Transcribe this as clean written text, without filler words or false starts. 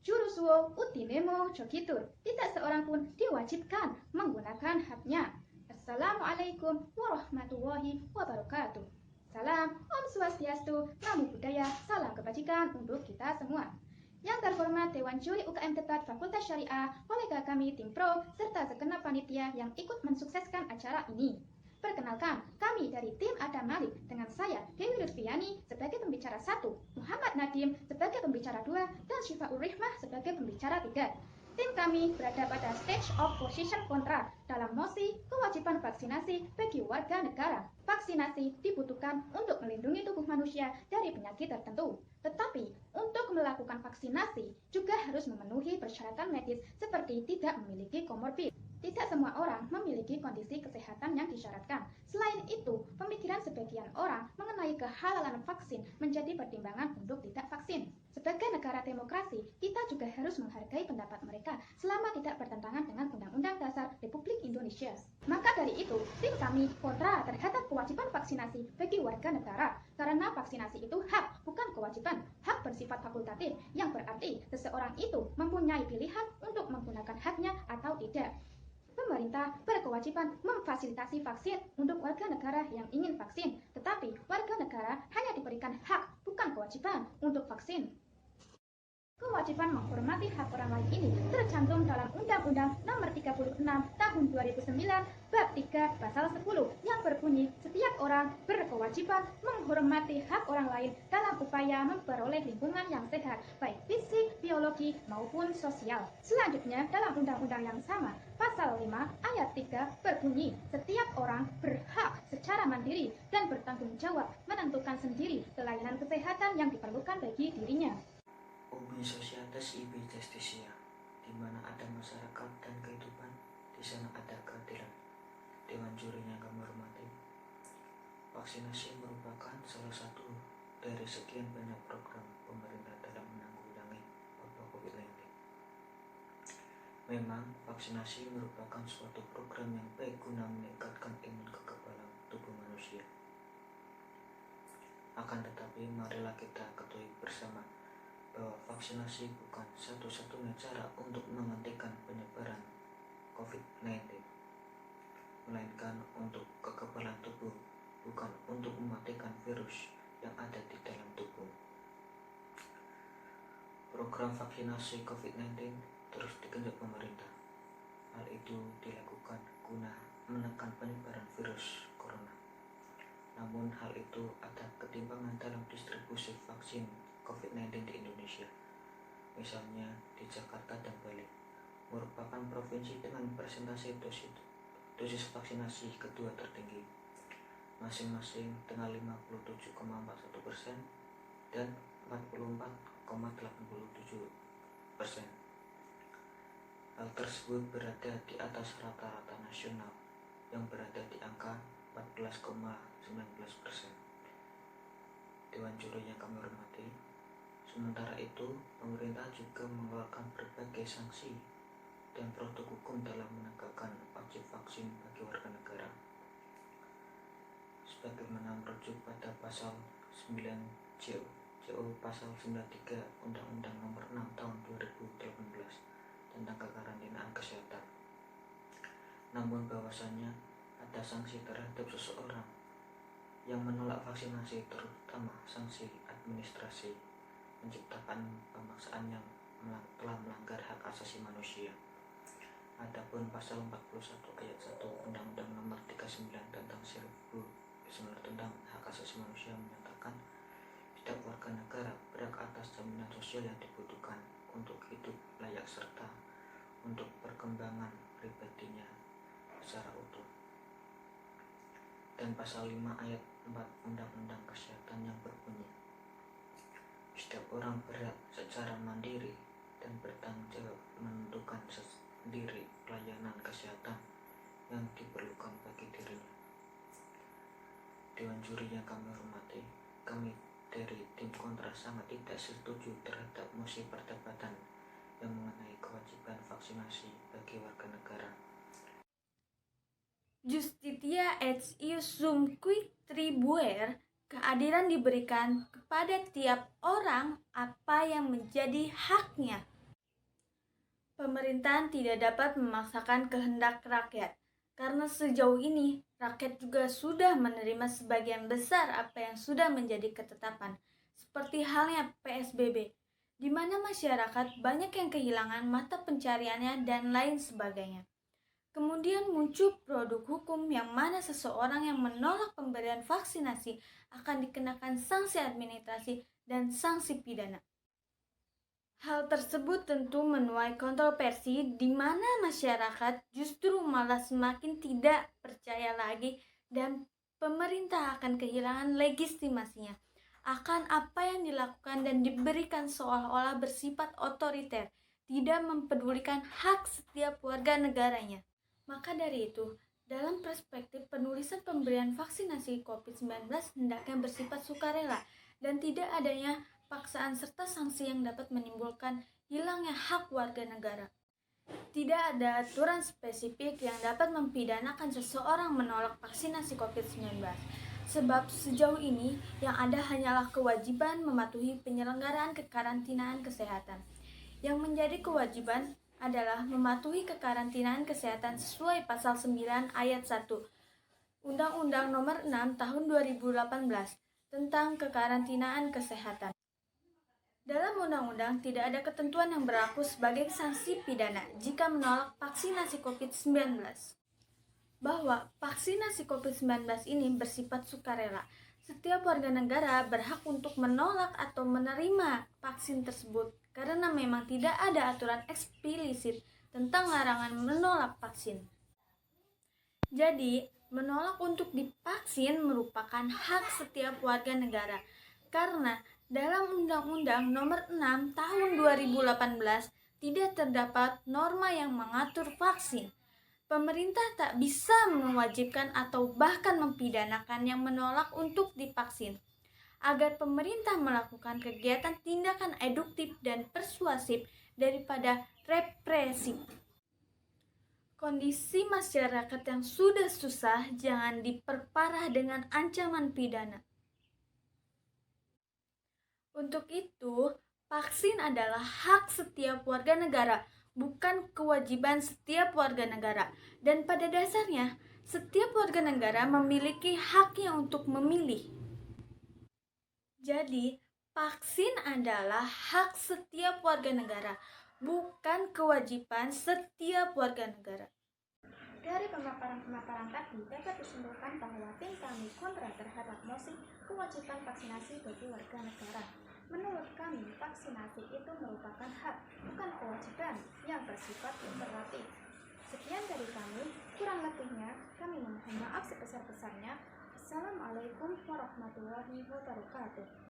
Jurusuo utinemo jogitur. Tidak seorang pun diwajibkan menggunakan haknya. Assalamualaikum warahmatullahi wabarakatuh. Salam Om Swastiastu, Namo Buddhaya, salam kebajikan untuk kita semua. Yang terhormat Dewan Juri UKM Debat Fakultas Syariah, kolega kami tim pro, serta segenap panitia yang ikut mensukseskan acara ini. Perkenalkan, kami dari tim Adam Malik dengan saya, Dewi Lutfiani sebagai pembicara 1, Muhammad Nadim sebagai pembicara 2, dan Syifaul Rihmah sebagai pembicara 3. Tim kami berada pada stage of position kontra dalam mosi kewajiban vaksinasi bagi warga negara. Vaksinasi dibutuhkan untuk melindungi tubuh manusia dari penyakit tertentu. Tetapi, untuk melakukan vaksinasi juga harus memenuhi persyaratan medis seperti tidak memiliki komorbid. Tidak semua orang memiliki kondisi kesehatan yang disyaratkan. Selain itu, pemikiran sebagian orang mengenai kehalalan vaksin menjadi pertimbangan untuk tidak vaksin. Sebagai negara demokrasi, kita juga harus menghargai pendapat mereka selama tidak bertentangan dengan Undang-Undang Dasar Republik Indonesia. Maka dari itu, tim kami kontra terhadap kewajiban vaksinasi bagi warga negara. Karena vaksinasi itu hak, bukan kewajiban. Hak bersifat fakultatif, yang berarti seseorang itu mempunyai pilihan untuk menggunakan haknya atau tidak. Pemerintah berkewajiban memfasilitasi vaksin untuk warga negara yang ingin vaksin, tetapi warga negara hanya diberikan hak, bukan kewajiban untuk vaksin. Kewajiban menghormati hak orang lain ini tercantum dalam Undang-Undang Nomor 36 Tahun 2009 Bab 3 Pasal 10 yang berbunyi setiap orang berkewajiban menghormati hak orang lain dalam upaya memperoleh lingkungan yang sehat, baik fisik, biologi, maupun sosial. Selanjutnya, dalam undang-undang yang sama, Pasal 5 Ayat 3 berbunyi setiap orang berhak secara mandiri dan bertanggung jawab menentukan sendiri pelayanan kesehatan yang diperlukan bagi dirinya. Ubi Societas Ibi Justitia, di mana ada masyarakat dan kehidupan, di sana ada keadilan. Dewan jurinya kami hormati. Vaksinasi merupakan salah satu dari sekian banyak program pemerintah dalam menanggulangi wabah COVID-19. Memang, vaksinasi merupakan suatu program yang baik guna meningkatkan imun kekebalan tubuh manusia. Akan tetapi, marilah kita ketahui bersama bahwa vaksinasi bukan satu-satunya cara untuk menghentikan penyebaran COVID-19, melainkan untuk kekebalan tubuh, bukan untuk mematikan virus yang ada di dalam tubuh. Program vaksinasi COVID-19 terus digenjot pemerintah. Hal itu dilakukan guna menekan penyebaran virus corona. Namun hal itu ada ketimpangan dalam distribusi vaksin COVID-19 di Indonesia. Misalnya di Jakarta dan Bali merupakan provinsi dengan persentase dosis vaksinasi kedua tertinggi, masing-masing dengan 57,41% dan 44,87%. Hal tersebut berada di atas rata-rata nasional yang berada di angka 14,19%. Dewan juri yang kami hormati, sementara itu pemerintah juga mengeluarkan berbagai sanksi dan produk hukum dalam menegakkan wajib vaksin bagi warga negara. Sebagaimana merujuk pada pasal 9 JO pasal 93 Undang-Undang Nomor 6 Tahun 2018 tentang kekarantinaan kesehatan. Namun bahwasannya ada sanksi terhadap seseorang yang menolak vaksinasi, terutama sanksi administrasi menciptakan pemaksaan yang telah melanggar hak asasi manusia. Adapun pasal 41 ayat 1 Undang-Undang Nomor 39 tentang 1900 tentang hak asasi manusia menyatakan setiap warga negara berhak atas jaminan sosial yang dibutuhkan untuk hidup layak serta untuk perkembangan pribadinya secara utuh. Dan pasal 5 ayat 4 Undang-Undang Kesehatan yang berbunyi setiap orang berhak secara mandiri dan bertanggung jawab menentukan sendiri pelayanan kesehatan yang diperlukan bagi dirinya. Dewan juri yang kami hormati, kami dari tim kontra sangat tidak setuju terhadap mosi perdebatan yang mengenai kewajiban vaksinasi bagi warga negara. Justitia et iusum qui tribuer, keadilan diberikan kepada tiap orang apa yang menjadi haknya. pemerintahan tidak dapat memaksakan kehendak rakyat, karena sejauh ini rakyat juga sudah menerima sebagian besar apa yang sudah menjadi ketetapan, seperti halnya PSBB, di mana masyarakat banyak yang kehilangan mata pencariannya dan lain sebagainya. Kemudian muncul produk hukum yang mana seseorang yang menolak pemberian vaksinasi akan dikenakan sanksi administrasi dan sanksi pidana. Hal tersebut tentu menuai kontroversi di mana masyarakat justru malah semakin tidak percaya lagi dan pemerintah akan kehilangan legitimasinya akan apa yang dilakukan dan diberikan seolah-olah bersifat otoriter, tidak mempedulikan hak setiap warga negaranya. Maka dari itu, dalam perspektif penulisan pemberian vaksinasi COVID-19 hendaknya bersifat sukarela dan tidak adanya paksaan serta sanksi yang dapat menimbulkan hilangnya hak warga negara. Tidak ada aturan spesifik yang dapat mempidanakan seseorang menolak vaksinasi COVID-19, sebab sejauh ini yang ada hanyalah kewajiban mematuhi penyelenggaraan kekarantinaan kesehatan. Yang menjadi kewajiban adalah mematuhi kekarantinaan kesehatan sesuai pasal 9 ayat 1 Undang-Undang Nomor 6 Tahun 2018 tentang kekarantinaan kesehatan. Dalam undang-undang tidak ada ketentuan yang berlaku sebagai sanksi pidana jika menolak vaksinasi COVID-19. Bahwa vaksinasi COVID-19 ini bersifat sukarela. Setiap warga negara berhak untuk menolak atau menerima vaksin tersebut karena memang tidak ada aturan eksplisit tentang larangan menolak vaksin. Jadi, menolak untuk divaksin merupakan hak setiap warga negara karena dalam Undang-Undang Nomor 6 Tahun 2018 tidak terdapat norma yang mengatur vaksin. Pemerintah tak bisa mewajibkan atau bahkan mempidanakan yang menolak untuk divaksin. Agar pemerintah melakukan kegiatan tindakan eduktif dan persuasif daripada represif. Kondisi masyarakat yang sudah susah jangan diperparah dengan ancaman pidana. Untuk itu, vaksin adalah hak setiap warga negara, bukan kewajiban setiap warga negara. Dan pada dasarnya, setiap warga negara memiliki haknya untuk memilih. Jadi, vaksin adalah hak setiap warga negara, bukan kewajiban setiap warga negara. Dari pemaparan-pemaparan tadi dapat disimpulkan bahwa tim kami kontra terhadap mosi kewajiban vaksinasi bagi warga negara. Menurut kami, vaksinasi itu merupakan hak, bukan kewajiban yang bersifat imperatif. Sekian dari kami, kurang lebihnya kami memohon maaf sebesar-besarnya. Assalamualaikum warahmatullahi wabarakatuh.